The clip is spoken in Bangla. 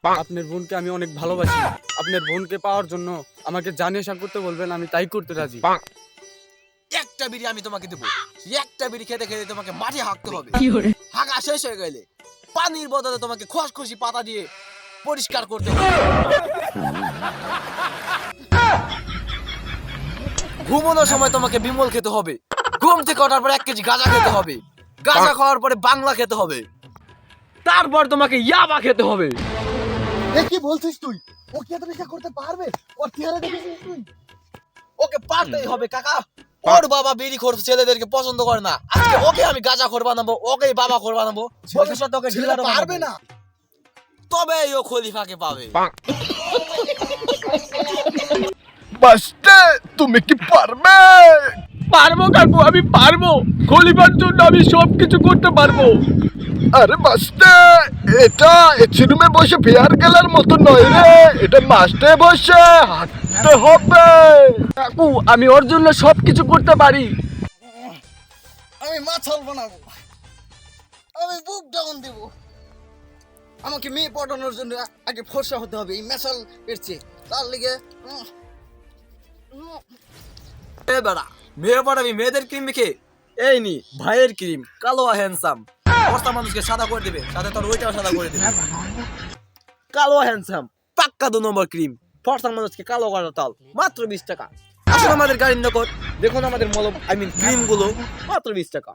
আপনার বোনকে আমি অনেক ভালোবাসি। আপনার বোনকে পাওয়ার জন্য আমাকে জানিয়ে করতে বলবেন, আমি তাই করতে রাজি। একটা বিড়ি আমি তোমাকে দেবো, একটা বিড়ি খেতে খেতে তোমাকে মাঠে হাঁকতে হবে। হাঁকা শেষ হয়ে গেলে পানির বদলে তোমাকে খসখসি পাতা দিয়ে পরিষ্কার করতে হবে। ঘুমানোর সময় তোমাকে বিমল খেতে হবে। ঘুম থেকে ওঠার পর 1 কেজি গাঁজা খেতে হবে। গাঁজা খাওয়ার পরে বাংলা খেতে হবে। তারপর তোমাকে ইয়াবা খেতে হবে। এ কি বলছিস তুই? ও কি এত নেশা করতে পারবে? ওর চেহারা দেখেছিস তুই? ওকে পারতেই হবে কাকা। ওর বাবা বিড়িখোর ছেলেদেরকে পছন্দ করে না। আজকে ওকে আমি গাঁজাখোর বানাবো, ওকেই বাবাখোর বানাবো। ভবিষ্যতে ওকে ছেলে ডিলার পারবে না। তবেই ও খলিফাকে পাবে। মাস্টার তুমি কি পারবে? পারবো কাকু, আমি পারবো। খলিফার জন্য আমি সবকিছু করতে পারবো। আরে মাস্টার, এটা এসি রুমে বসে ফেয়ার গেলার মতো নয় রে, এটা মাস্টে বসে হাঁটতে হবে। কাকু আমি ওর জন্য সবকিছু করতে পারি। আমি মাছাল বানাবো, আমি বুক ডাউন দেব। আমাকে মেয়ে পটানোর জন্য আগে ফর্সা হতে হবে, এই মেশাল এরছে তার লিগে। এ বেড়া, মেয়ে পড়াবি মেয়েদের ক্রিম মেখে? এই নি ভাইয়ের ক্রিম, কালো হ্যান্ডসাম। ফর্সা মানুষকে সাদা করে দিবে, সাথে তোর ওইটাও সাদা করে দিবে। কালো হ্যান্ডসাম পাক্কা 2 নম্বর ক্রিম, ফর্সা মানুষকে কালো করার তাল। মাত্র 20 টাকা। আসলে আমাদের গাড়ির নকল দেখুন, আমাদের মলম ক্রিম গুলো মাত্র 20 টাকা।